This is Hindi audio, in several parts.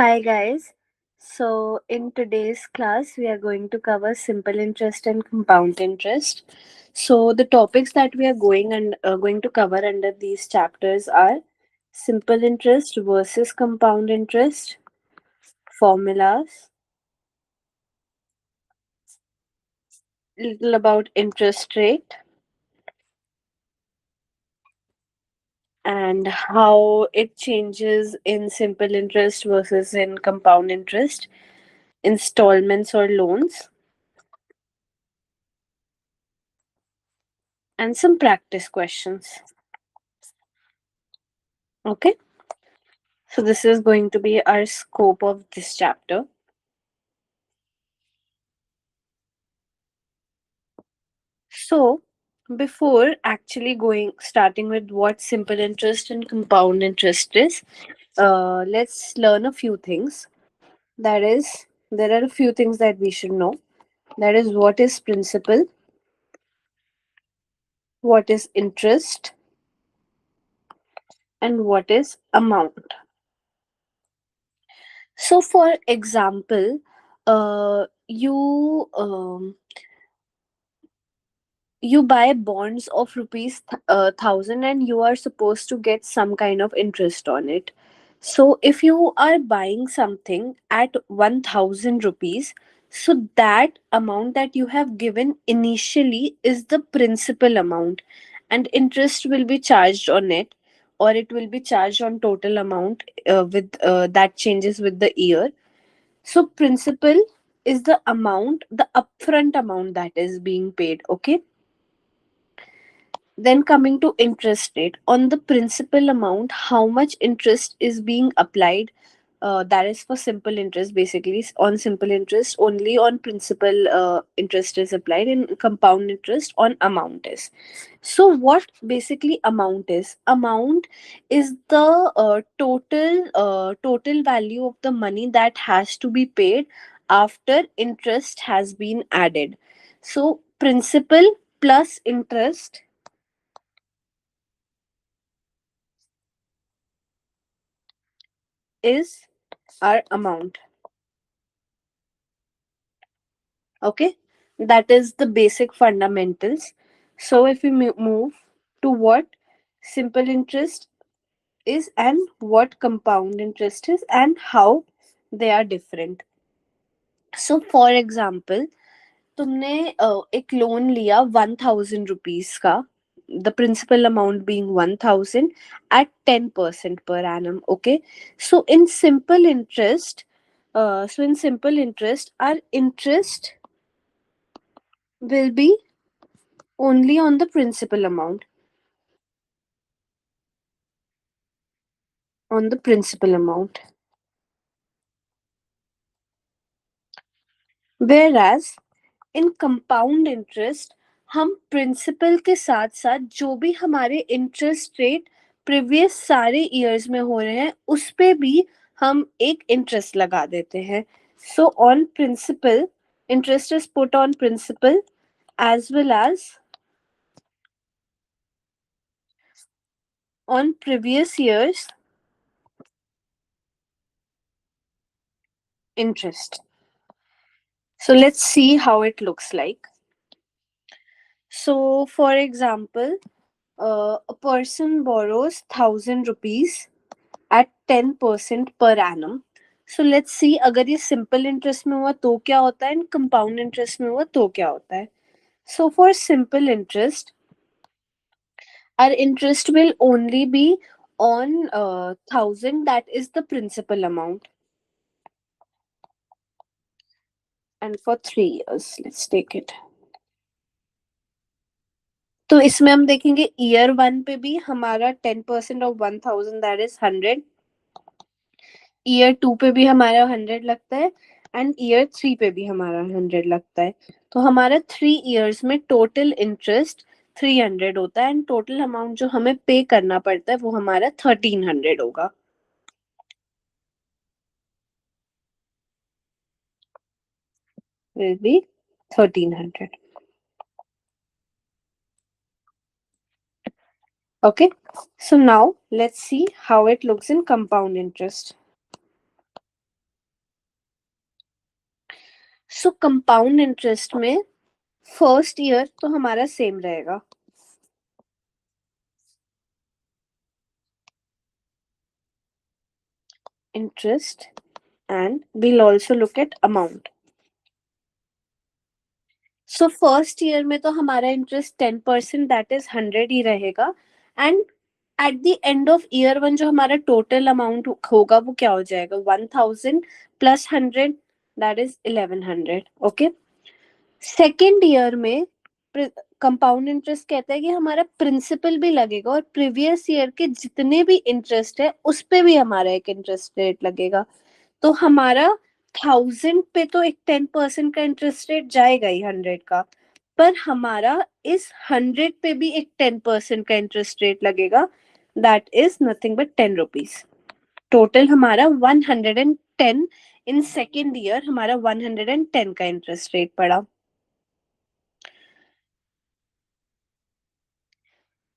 Hi guys. So in today's class we are going to cover simple interest and compound interest. So the topics that we are going to cover under these chapters are simple interest versus compound interest, formulas, little about interest rate and how it changes in simple interest versus in compound interest, installments or loans, and some practice questions. Okay? So this is going to be our scope of this chapter. So before actually going starting with what simple interest and compound interest is, let's learn a few things. That is, there are a few things that we should know. That is, what is principal, what is interest, and what is amount. So, for example, you buy bonds of rupees 1000 and you are supposed to get some kind of interest on it. So if you are buying something at 1000 rupees, so that amount that you have given initially is the principal amount, and interest will be charged on it, or it will be charged on total amount with that changes with the year. So principal is the amount, the upfront amount that is being paid. Okay, then coming to interest rate on the principal amount, how much interest is being applied? That is for simple interest. Basically, on simple interest, only on principal interest is applied, and compound interest on amount is. So, what basically amount is? Amount is the total value of the money that has to be paid after interest has been added. So, principal plus interest is our amount. Okay, that is the basic fundamentals. So if we move to what simple interest is and what compound interest is and how they are different. So for example, तुमने एक लोन लिया 1000 रुपीज का, the principal amount being 1000 at 10% per annum. Okay, so in simple interest, our interest will be only on the principal amount, on the principal amount. Whereas in compound interest, हम प्रिंसिपल के साथ साथ जो भी हमारे इंटरेस्ट रेट प्रीवियस सारे ईयर्स में हो रहे हैं उस पे भी हम एक इंटरेस्ट लगा देते हैं. So on principal, interest is put on principal as well as on previous years interest. So let's see how it looks like. So for example, a person borrows 1000 rupees at 10% per annum. So let's see, अगर ये simple interest में हुआ तो क्या होता है, and compound interest में हुआ तो क्या होता है. So for simple interest, our interest will only be on 1000, that is the principal amount, and for 3 years let's take it. तो इसमें हम देखेंगे ईयर 1 पे भी हमारा 10% ऑफ 1000 दैट इज 100, ईयर 2 पे भी हमारा 100 लगता है, एंड ईयर 3 पे भी हमारा 100 लगता है. तो हमारा 3 इयर्स में टोटल इंटरेस्ट 300 होता है, एंड टोटल अमाउंट जो हमें पे करना पड़ता है वो हमारा 1300 होगा. Will be 1300. Okay, so now let's see how it looks in compound interest. So compound interest में फर्स्ट ईयर तो हमारा सेम रहेगा, interest, and we'll also look at amount. So first year में तो हमारा इंटरेस्ट 10%, दैट इज 100 ही रहेगा, and eight the end of year one जो हमारा टोटल अमाउंट होगा वो क्या हो जाएगा, 1000 plus 100, that is 1100। Okay, second year में कंपाउंड इंटरेस्ट कहता है कि हमारा प्रिंसिपल भी लगेगा और प्रीवियस ईयर के जितने भी इंटरेस्ट है उस पे भी हमारा एक इंटरेस्ट रेट लगेगा। तो हमारा 1000 पे तो एक 10% का इंटरेस्ट रेट जाएगा ही 100 का, पर हमारा इस 100 पे भी एक 10% का इंटरेस्ट रेट लगेगा, that is nothing but 10 rupees. Total हमारा 110, इन सेकेंड ईयर हमारा 110 का इंटरेस्ट रेट पड़ा।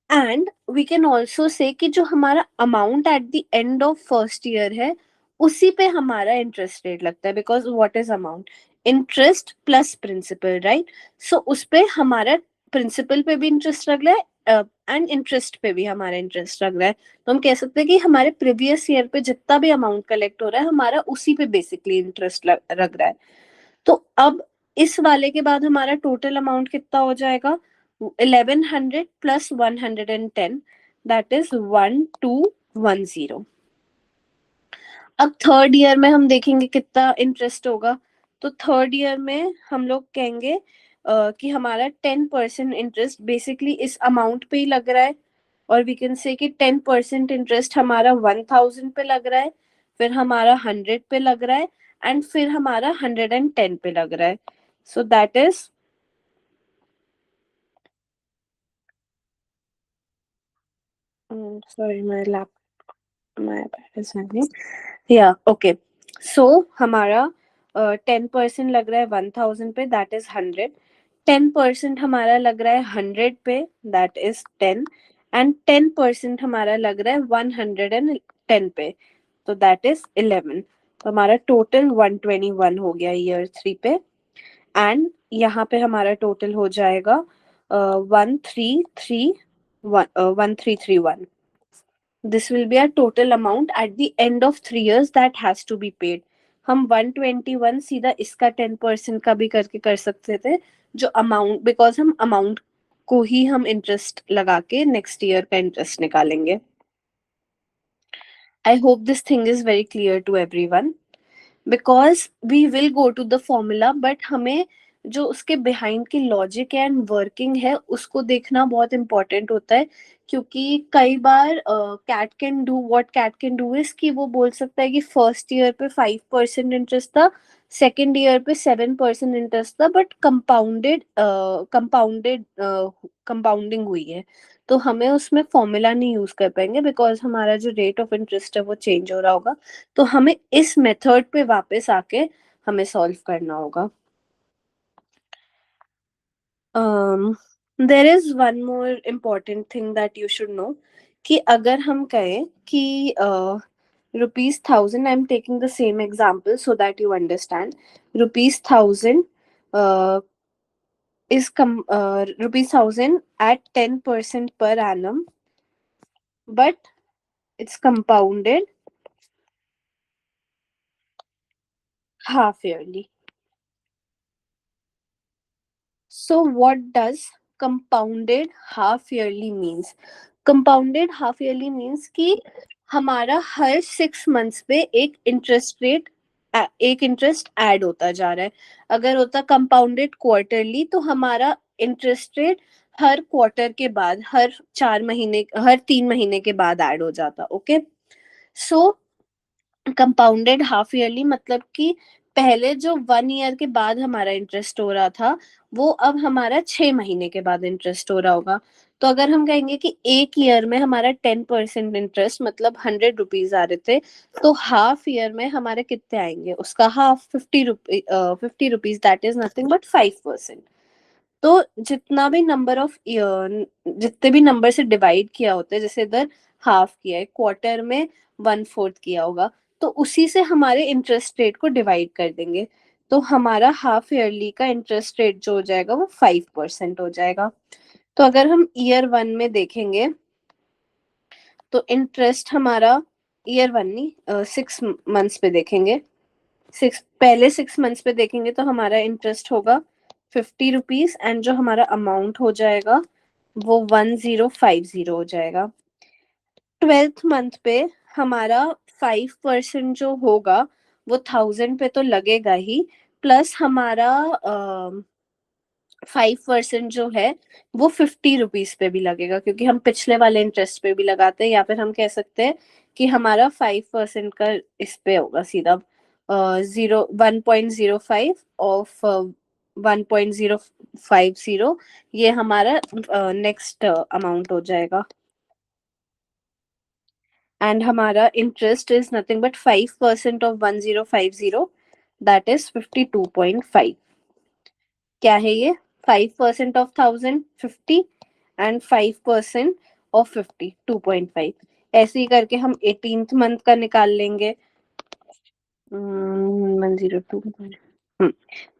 And we can also say कि जो हमारा amount at the end of first year है उसी पे हमारा इंटरेस्ट रेट लगता है, because what is amount, interest plus principal, right. So उस पे हमारा प्रिंसिपल पे भी इंटरेस्ट लग रहा है एंड इंटरेस्ट पे भी हमारा इंटरेस्ट लग रहा है। तो हम कह सकते हैं कि हमारे प्रीवियस ईयर पे जितना भी अमाउंट कलेक्ट हो रहा है हमारा उसी पे बेसिकली इंटरेस्ट लग रहा है। तो अब इस वाले के बाद हमारा टोटल अमाउंट कितना हो जाएगा, 1100 प्लस 110, दैट इज 1210। अब थर्ड ईयर में हम देखेंगे कितना इंटरेस्ट होगा। तो थर्ड ईयर में हम लोग कहेंगे कि हमारा 10% इंटरेस्ट बेसिकली इस अमाउंट पे ही लग रहा है, और वी कैन से कि 10% इंटरेस्ट हमारा 1000 पे लग रहा है, फिर हमारा 100 पे लग रहा है, एंड फिर हमारा 110 पे लग रहा है। So that is, sorry my bad is Honey, या ओके। सो हमारा 10% लग रहा है 1000 पे, दैट इज 100। 10% हमारा लग रहा है 100 पे, दैट इज 10। एंड 10% हमारा लग रहा है 110 पे, तो दैट इज 11। तो हमारा टोटल 121 हो गया ईयर थ्री पे। एंड यहाँ पे हमारा टोटल हो जाएगा 1331। This will be our total amount at the end of 3 years that has to be paid. हम 121 सीधा इसका 10% का भी करके कर सकते थे, जो अमाउंट, बिकॉज हम अमाउंट को ही हम इंटरेस्ट लगा के नेक्स्ट ईयर का इंटरेस्ट निकालेंगे। I hope this thing is very clear to everyone, because we will go to the formula, but हमें जो उसके बिहाइंड की लॉजिक एंड वर्किंग है उसको देखना बहुत इंपॉर्टेंट होता है। क्योंकि कई बार cat can do what cat can do is कि वो बोल सकता है कि फर्स्ट ईयर पे 5% इंटरेस्ट था, सेकेंड ईयर पे 7% इंटरेस्ट था, बट कंपाउंडिंग हुई है। तो हमें उसमें फॉर्मूला नहीं यूज कर पाएंगे बिकॉज हमारा जो रेट ऑफ इंटरेस्ट है वो चेंज हो रहा होगा। तो हमें इस मेथड पे वापस आके हमें सॉल्व करना होगा। There is one more important thing that you should know, कि अगर हम कहें कि ₹1000, I am taking the same example so that you understand, ₹1000 is ₹1000 at 10% per annum, but it's compounded half yearly. So what does compounded half yearly means? Compounded half yearly means कि हमारा हर 6 मंथ्स पे एक इंटरेस्ट ऐड होता जा रहा है। अगर होता कंपाउंडेड क्वार्टरली तो हमारा इंटरेस्ट रेट हर क्वार्टर के बाद, हर 3 महीने के बाद ऐड हो जाता। ओके, सो कंपाउंडेड हाफ ईयरली मतलब कि पहले जो 1 ईयर के बाद हमारा इंटरेस्ट हो रहा था वो अब हमारा 6 महीने के बाद इंटरेस्ट हो रहा होगा। तो अगर हम कहेंगे कि एक ईयर में हमारा 10% इंटरेस्ट मतलब 100 रुपीज आ रहे थे, तो हाफ ईयर में हमारे कितने आएंगे, उसका half 50 rupees, that is nothing but 5%। तो जितने भी नंबर से डिवाइड किया होता है, जैसे इधर हाफ किया है, क्वार्टर में 1/4 किया होगा, तो उसी से हमारे इंटरेस्ट रेट को डिवाइड कर देंगे। तो हमारा हाफ ईयरली का इंटरेस्ट रेट जो हो जाएगा वो 5% हो जाएगा। तो अगर हम ईयर वन में देखेंगे तो इंटरेस्ट हमारा ईयर वन नहीं 6 मंथ्स पे देखेंगे, पहले 6 मंथ्स पे देखेंगे तो हमारा इंटरेस्ट होगा 50 रुपीज एंड जो हमारा अमाउंट हो जाएगा वो 1050 हो जाएगा। 12th मंथ पे हमारा 5% जो होगा वो 1000 पे तो लगेगा ही, प्लस हमारा 5% जो है वो 50 रुपीज पे भी लगेगा, क्योंकि हम पिछले वाले इंटरेस्ट पे भी लगाते हैं, या फिर हम कह सकते हैं कि हमारा 5% का इस पे होगा सीधा 1.05 ऑफ 1.050, ये हमारा नेक्स्ट अमाउंट हो जाएगा। एंड हमारा interest is nothing but 5% of 1050, that is 52.5। क्या है ये? 5% ऑफ 1050 एंड 5% ऑफ 52.5। ऐसे ही करके हम 18th मंथ का निकाल लेंगे। 102।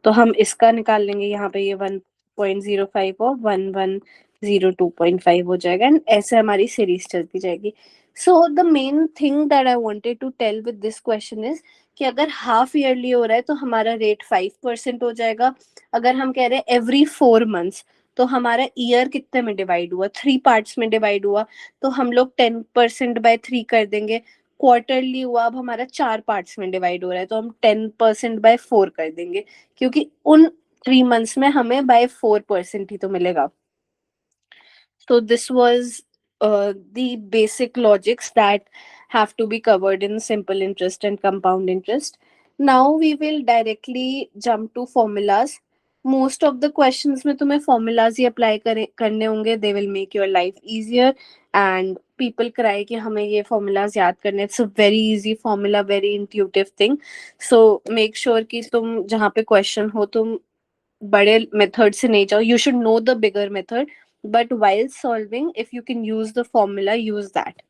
तो हम इसका निकाल लेंगे यहाँ पे, ये 1.05 और 1102.5 हो जाएगा, एंड ऐसे हमारी सीरीज चलती जाएगी। So the main thing that I wanted to tell with this question is कि अगर हाफ ईयरली हो रहा है तो हमारा रेट 5% हो जाएगा। अगर हम कह रहे हैं एवरी 4 मंथ्स, तो हमारा ईयर कितने में डिवाइड हुआ? 3 पार्ट्स में डिवाइड हुआ, तो हम लोग 10% बाय 3 कर देंगे। क्वार्टरली हुआ, अब हमारा 4 पार्ट्स में डिवाइड हो रहा है, तो हम 10% बाय 4 कर देंगे, क्योंकि उन 3 मंथ्स में हमें बाय 4% ही तो मिलेगा। So this was the basic logics that have to be covered in simple interest and compound interest. Now we will directly jump to formulas. Most of the questions में तुम्हें formulas ही apply करने होंगे. They will make your life easier. And people cry कि हमें ये formulas याद करने. It's a very easy formula, very intuitive thing. So make sure कि तुम जहाँ पे question हो तुम बड़े मेथड से नहीं जाओ. You should know the bigger method, but while solving, if you can use the formula, use that.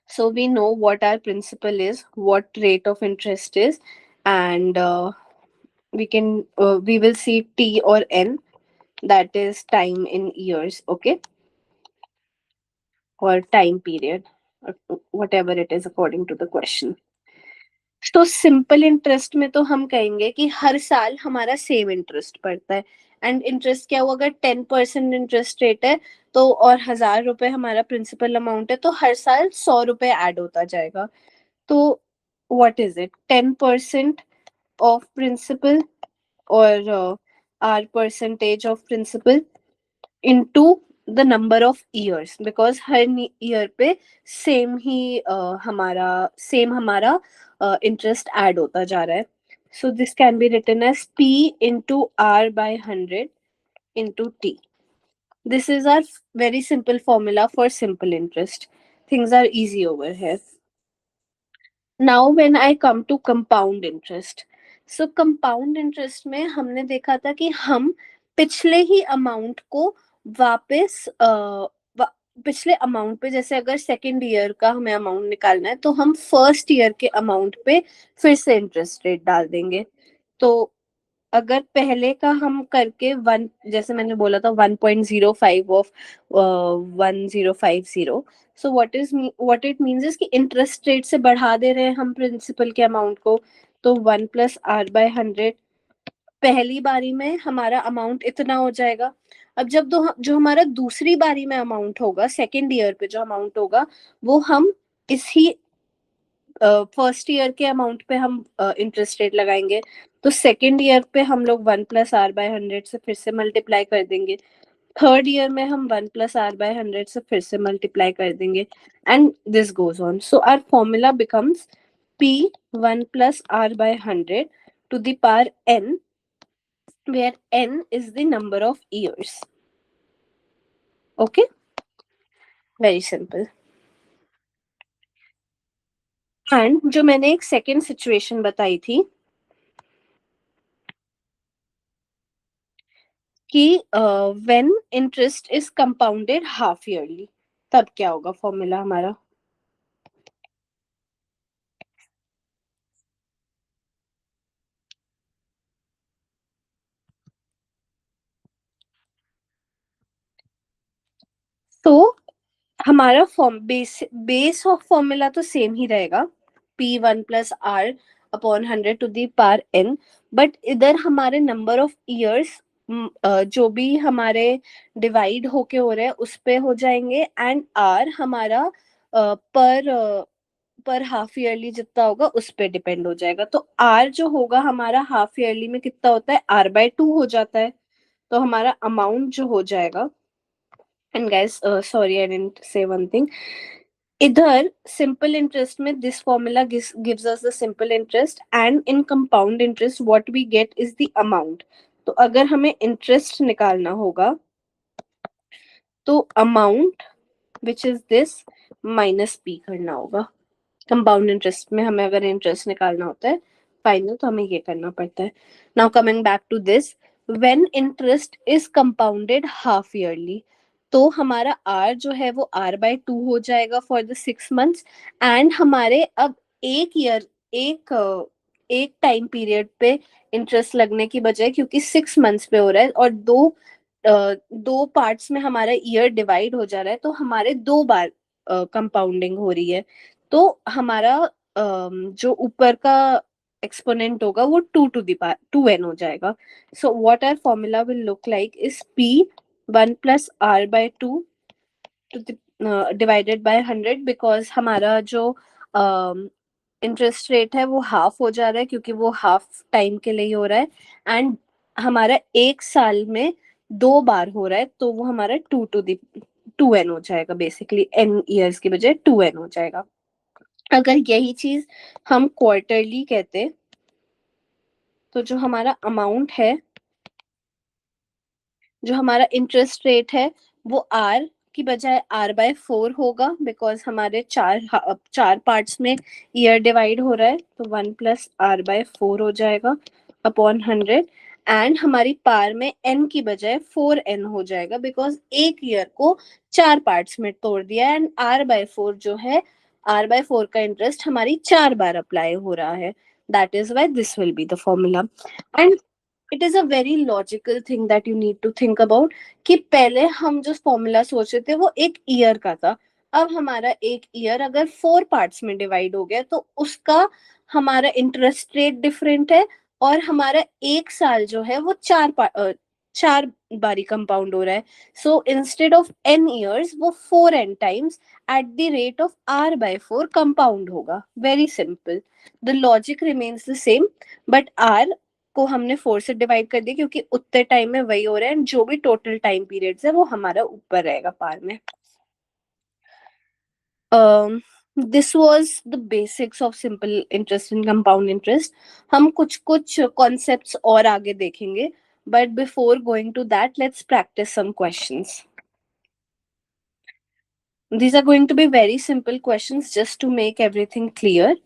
So we know what our principal is, what rate of interest is, and we will see T or N, that is time in years, okay, or time period, whatever it is according to the question. तो सिंपल इंटरेस्ट में तो हम कहेंगे कि हर साल हमारा सेम इंटरेस्ट पड़ता है। एंड इंटरेस्ट क्या हुआ? अगर 10% इंटरेस्ट रेट है तो और 1000 रुपए हमारा प्रिंसिपल अमाउंट है, तो हर साल 100 रुपए ऐड होता जाएगा। तो what is it? 10% of principal और R percentage of principal into the number of years, because हर ईयर पे हमारा इंटरेस्ट ऐड होता जा रहा है। So this can be written as P into R by 100 into T. This is our very simple formula for simple interest. Things are easy over here. Now when I come to compound interest, so compound interest में हमने देखा था कि हम पिछले ही अमाउंट को वापस पिछले अमाउंट पे, जैसे अगर सेकेंड ईयर का हमें अमाउंट निकालना है तो हम फर्स्ट ईयर के अमाउंट पे फिर से इंटरेस्ट रेट डाल देंगे। तो अगर पहले का हम करके वन, जैसे मैंने बोला था 1.05 of 1050, so what it means is कि इंटरेस्ट रेट से बढ़ा दे रहे हैं हम प्रिंसिपल के अमाउंट को। तो 1 + R/100, पहली बारी में हमारा अमाउंट इतना हो जाएगा। अब जब जो हमारा दूसरी बारी में अमाउंट होगा, सेकेंड ईयर पे जो अमाउंट होगा, वो हम इसी फर्स्ट ईयर के अमाउंट पे हम इंटरेस्ट रेट लगाएंगे। तो सेकेंड ईयर पे हम लोग 1 + R/100 से फिर से मल्टीप्लाई कर देंगे। थर्ड ईयर में हम 1 + R/100 से फिर से मल्टीप्लाई कर देंगे, and this goes on. So our formula becomes P 1 + R/100 to the power n, where n is the number of years. Okay, very simple. And जो मैंने एक सेकेंड सिचुएशन बताई थी कि when interest is compounded half yearly, तब क्या होगा फॉर्मूला हमारा? तो हमारा फॉर्म बेस ऑफ फॉर्मूला तो सेम ही रहेगा, P1 + R/100 बट इधर हमारे नंबर ऑफ ईयर्स जो भी हमारे डिवाइड होके हो रहे हैं उस पे हो जाएंगे, एंड आर हमारा पर हाफ ईयरली जितना होगा उस पे डिपेंड हो जाएगा। तो आर जो होगा हमारा हाफ ईयरली में कितना होता है, R/2 हो जाता है। तो हमारा अमाउंट जो हो जाएगा, and guys sorry I didn't say one thing, इधर सिंपल इंटरेस्ट में this formula gives us the simple interest, and in compound interest what we get is the amount. तो अगर हमें इंटरेस्ट निकालना होगा तो amount which is this minus P करना होगा। कंपाउंड इंटरेस्ट में हमें अगर इंटरेस्ट निकालना होता है फाइनल, तो हमें ये करना पड़ता है। Now coming back to this, when interest is compounded half yearly, तो हमारा आर जो है वो R/2 हो जाएगा फॉर द 6 मंथ्स, एंड हमारे अब एक ईयर एक टाइम पीरियड पे इंटरेस्ट लगने की बजाय, क्योंकि 6 मंथ्स पे हो रहा है और दो पार्ट्स में हमारा ईयर डिवाइड हो जा रहा है, तो हमारे 2 बार कंपाउंडिंग हो रही है। तो हमारा जो ऊपर का एक्सपोनेंट होगा वो 2 to the 2n हो जाएगा। So what our formula will look like is P1 + R/2 divided by 100, because हमारा जो इंटरेस्ट रेट है वो हाफ हो जा रहा है क्योंकि वो हाफ टाइम के लिए ही हो रहा है, एंड हमारा एक साल में 2 बार हो रहा है, तो वो हमारा 2 to the 2n हो जाएगा, बेसिकली n ईयर्स की बजाय 2n हो जाएगा। अगर यही चीज हम क्वार्टरली कहते तो जो हमारा अमाउंट है, जो हमारा इंटरेस्ट रेट है, वो आर की बजाय R/4 होगा, बिकॉज हमारे चार पार्ट्स में ईयर डिवाइड हो रहा है, तो 1 + R/4 हो जाएगा अपॉन 100, एंड हमारी पार में n की बजाय 4n हो जाएगा, बिकॉज एक ईयर को 4 पार्ट्स में तोड़ दिया, एंड R/4 जो है, R/4 का इंटरेस्ट हमारी 4 बार अप्लाई हो रहा है। That is why this will be the formula. And it is a very logical thing that you need to think about, कि पहले हम जो फॉर्मूला सोच रहे थे वो एक ईयर का था, अब हमारा एक ईयर अगर 4 पार्ट्स में डिवाइड हो गया तो उसका हमारा इंटरेस्ट रेट डिफरेंट है, और हमारा एक साल जो है वो 4 बारी कंपाउंड हो रहा है। So instead of n years वो 4n times at the rate of R/4 compound होगा। Very simple, the logic remains the same, but R को हमने 4 से डिवाइड कर दिया क्योंकि उतने टाइम में वही हो रहा है, जो भी टोटल टाइम पीरियड्स है वो हमारा ऊपर रहेगा पार में। This was the basics of simple interest and compound interest. हम कुछ कुछ कॉन्सेप्ट्स और आगे देखेंगे, but before going to that let's practice some questions. These are going to be very simple questions just to make everything clear.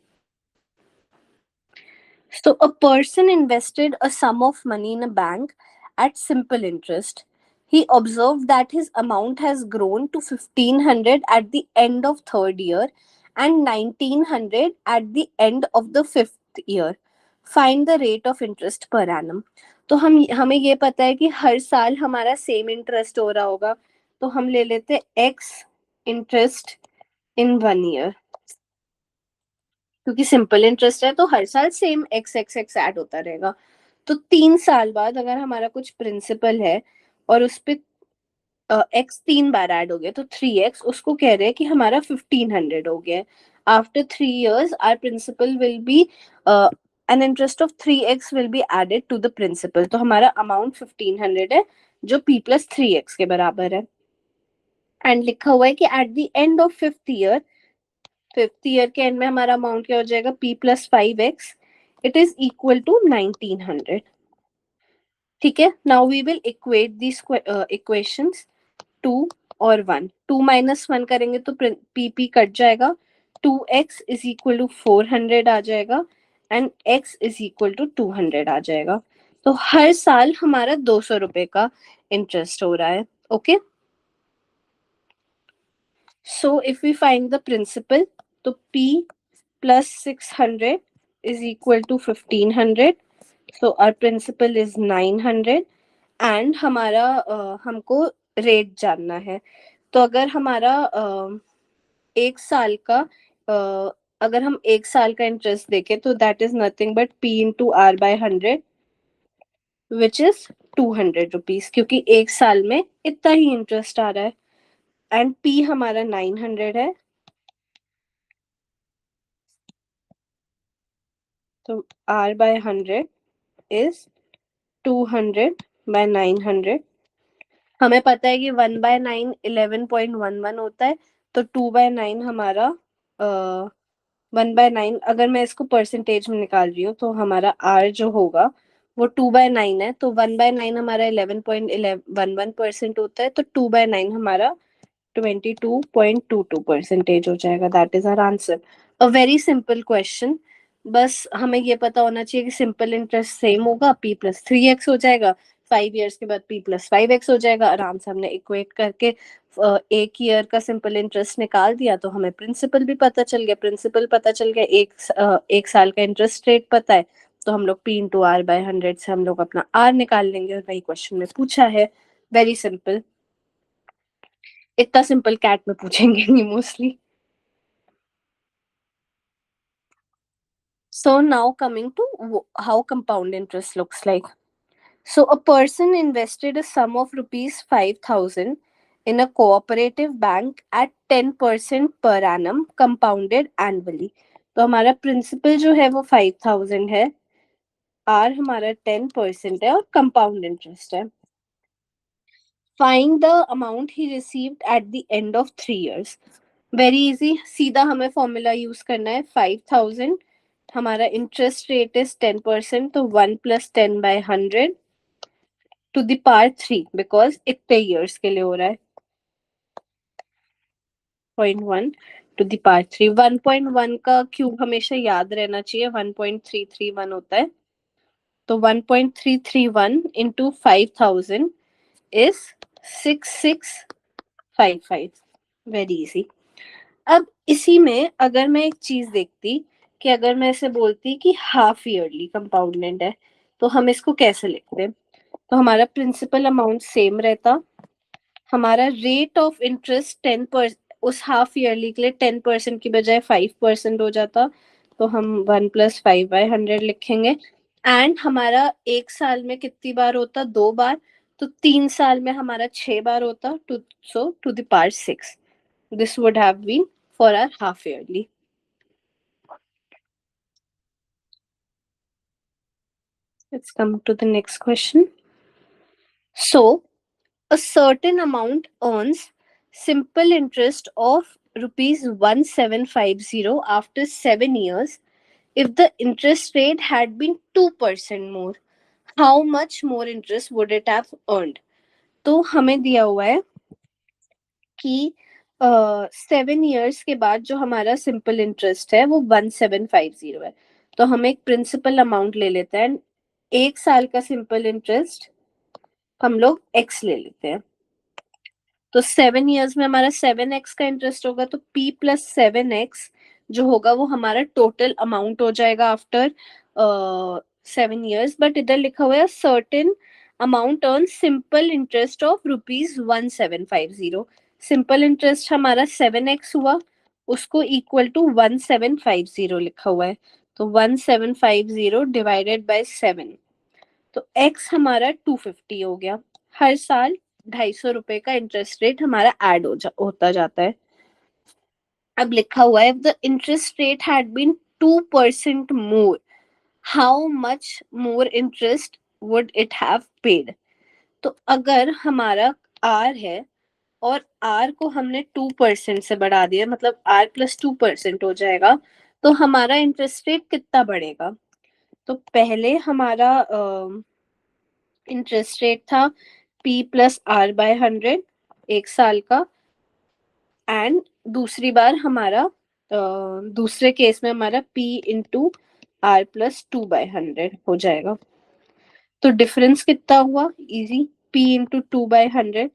So, a person invested a sum of money in a bank at simple interest. He observed that his amount has grown to 1500 at the end of third year and 1900 at the end of the fifth year. Find the rate of interest per annum. तो हमें ये पता है कि हर साल हमारा सेम इंटरेस्ट हो रहा होगा, तो हम ले लेते x इंटरेस्ट इन 1 ईयर, क्योंकि सिंपल इंटरेस्ट है तो हर साल same x x x add होता रहेगा। तो 3 साल बाद अगर हमारा कुछ प्रिंसिपल है और उस पे एक्स 3 बार ऐड हो गया, तो 3x उसको कह रहे हैं कि हमारा 1500 हो गया है। After 3 years our principal will be an interest of 3x will be added to the principal, तो हमारा अमाउंट 1500 है जो p+3x के बराबर है। एंड लिखा हुआ है कि eight the end of fifth year के एंड में हमारा अमाउंट क्या हो जाएगा, p+5x, it is equal to 1900। ठीक है, now we will equate this equations, 2 और 1, 2 - 1 करेंगे तो p कट जाएगा, 2x इज इक्वल टू 400 आ जाएगा, and x is equal to 200 आ जाएगा। तो हर साल हमारा 200 रुपए का इंटरेस्ट हो रहा है। Okay, so if we find the principal, तो p+600 is equal to 1500, so our principal is 900, and हमारा हमको रेट जानना है, तो अगर हमारा 1 साल का अगर हम 1 साल का इंटरेस्ट देखें तो that is nothing but P/R/100 which is 200 rupees, क्योंकि 1 साल में इतना ही इंटरेस्ट आ रहा है। एंड P हमारा 900 है, तो R/100 इज 200/900। हमें पता है कि 1/9 11.11 होता है, तो 2/9 हमारा 1/9, अगर मैं इसको परसेंटेज में निकाल रही हूँ तो हमारा R जो होगा वो 2/9 है, तो 1/9 हमारा 11.11% होता है, तो 2/9 हमारा 22.22% हो जाएगा। That is our answer. A very simple question. बस हमें ये पता होना चाहिए कि सिंपल इंटरेस्ट सेम होगा, P+3x हो जाएगा, 5 ईयर्स के बाद P+5x हो जाएगा। आराम से हमने इक्वेट करके 1 ईयर का सिंपल इंटरेस्ट निकाल दिया, तो हमें प्रिंसिपल भी पता चल गया। प्रिंसिपल पता चल गया, 1 साल का इंटरेस्ट रेट पता है, तो हम लोग P/R/100 से हम लोग अपना R निकाल लेंगे, और वही क्वेश्चन में पूछा है। Very simple. इतना सिंपल कैट में पूछेंगे नहीं mostly. So now coming to how compound interest looks like. So a person invested a sum of rupees 5,000 in a cooperative bank at 10% per annum compounded annually. तो हमारा प्रिंसिपल जो है वो 5,000 है, आर हमारा 10% है, और कंपाउंड इंटरेस्ट है। Find the amount he received eight the end of 3 years. Very easy, सीधा हमें फॉर्मूला यूज करना है। 5,000, हमारा इंटरेस्ट रेट इज 10%, तो 1 + 10/100 टू द पावर 3, बिकॉज इतने ईयर्स के लिए हो रहा है। 0.1 टू द पावर 3। 1.1 का क्यूब हमेशा याद रहना चाहिए, 1.331 होता है, तो 1.331 इंटू 5,000 इज 6655। Very easy. अब इसी में अगर मैं एक चीज देखती कि अगर मैं इसे बोलती कि हाफ ईयरली कंपाउंडेड है, तो हम इसको कैसे लिखते? तो हमारा प्रिंसिपल अमाउंट सेम रहता, हमारा रेट ऑफ इंटरेस्ट 10%, उस हाफ ईयरली के लिए 10% की बजाय 5% हो जाता, तो हम 1 + 5/100 लिखेंगे। एंड हमारा 1 साल में कितनी बार होता? 2 बार, तो 3 साल में हमारा 6 बार होता, to the power 6। This would have been for our half yearly. Let's come to the next question. So, a certain amount earns simple interest of rupees 1750 after 7 years. If the interest rate had been 2% more, how much more interest would it have earned? तो हमें दिया हुआ है कि 7 ईयर्स के बाद जो हमारा सिंपल इंटरेस्ट है वो 1750 है, तो हम एक प्रिंसिपल अमाउंट ले लेते हैं। 1 साल का सिंपल इंटरेस्ट हम लोग एक्स ले लेते हैं, तो 7 ईयर्स में हमारा 7x का इंटरेस्ट होगा, तो P+7x जो होगा वो हमारा टोटल अमाउंट हो जाएगा आफ्टर 7 ईयर्स। बट इधर लिखा हुआ है certain amount on simple interest of rupees 1750। Simple interest हमारा 7x हुआ, उसको इक्वल टू 1750 लिखा हुआ है, तो 1750 डिवाइडेड बाय 7, तो x हमारा 250 हो गया। हर साल 250 रुपए का इंटरेस्ट रेट हमारा ऐड होता जाता है। अब लिखा हुआ है the interest rate had been 2% more, how much more interest would it have paid? तो अगर हमारा आर है और आर को हमने 2% से बढ़ा दिया, मतलब R+2% हो जाएगा, तो हमारा इंटरेस्ट रेट कितना बढ़ेगा? तो पहले हमारा इंटरेस्ट रेट था P+R/100 1 साल का, एंड दूसरी बार हमारा दूसरे केस में हमारा P/R+2/100 हो जाएगा। तो डिफरेंस कितना हुआ? इजी, P/2/100,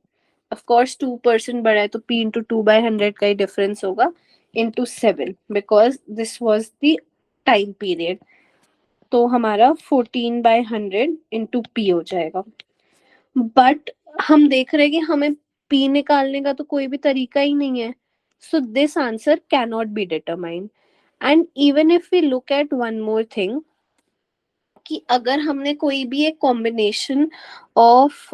ऑफ कोर्स 2% बढ़ा है तो P/2/100 का ही डिफरेंस होगा, into 7, because this was the time period, तो हमारा 14/100 इंटू P हो जाएगा। बट हम देख रहे हैं कि हमें पी निकालने का तो कोई भी तरीका ही नहीं है. So this answer cannot be determined. And even if we look at one more thing, कि अगर हमने कोई भी एक combination of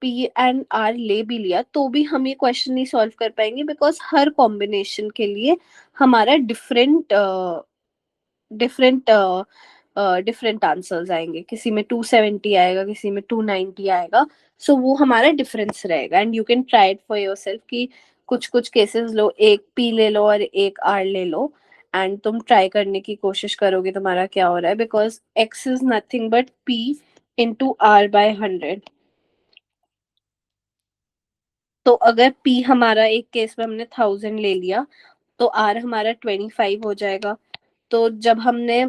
P and R ले भी लिया तो भी हम ये क्वेश्चन नहीं सॉल्व कर पाएंगे, बिकॉज हर कॉम्बिनेशन के लिए हमारा डिफरेंट डिफरेंट डिफरेंट आंसर्स आएंगे. किसी में 270 आएगा, किसी में 290 आएगा. सो वो हमारा डिफरेंस रहेगा. And you can try it for yourself कि कुछ कुछ केसेस लो, एक पी ले लो और एक आर ले लो, एंड तुम ट्राई करने की कोशिश करोगे तुम्हारा क्या हो रहा है, because X is nothing but P into R by 100. तो अगर पी हमारा एक केस में हमने 1000 ले लिया, तो आर हमारा 25 हो जाएगा. तो जब हमने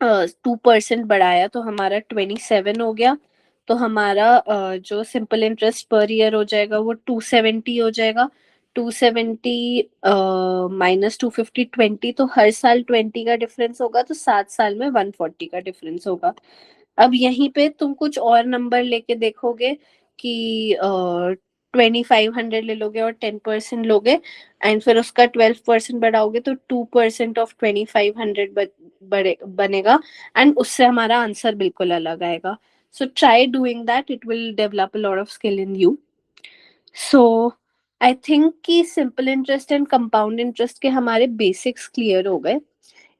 2% बढ़ाया तो हमारा 27 हो गया. तो हमारा जो सिंपल इंटरेस्ट पर ईयर हो जाएगा वो 270 हो जाएगा. 270 माइनस 250, 20. तो हर साल 20 का डिफरेंस होगा, तो 7 साल में 140 का डिफरेंस होगा. अब यहीं पे तुम कुछ और नंबर लेके देखोगे कि 2500 ले लोगे और 10% लोगे, एंड फिर उसका 12% बढ़ाओगे तो 2% ऑफ 2500 बनेगा. एंड उससे हमारा आंसर बिल्कुल अलग आएगा. So try doing that, it will develop a lot of skill in you. So I think कि simple interest and compound interest के हमारे बेसिक्स क्लियर हो गए.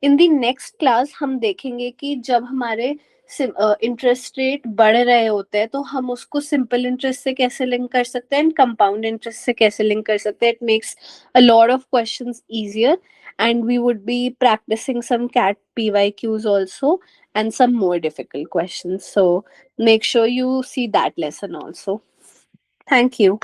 इन द नेक्स्ट क्लास हम देखेंगे कि जब हमारे इंटरेस्ट रेट बढ़ रहे होते हैं तो हम उसको सिंपल इंटरेस्ट से कैसे लिंक कर सकते हैं एंड कंपाउंड इंटरेस्ट से कैसे लिंक कर सकते हैं. It makes a lot of questions easier, and we would be practicing some cat pyqs also, and some more difficult questions. So make sure you see that lesson also. Thank you.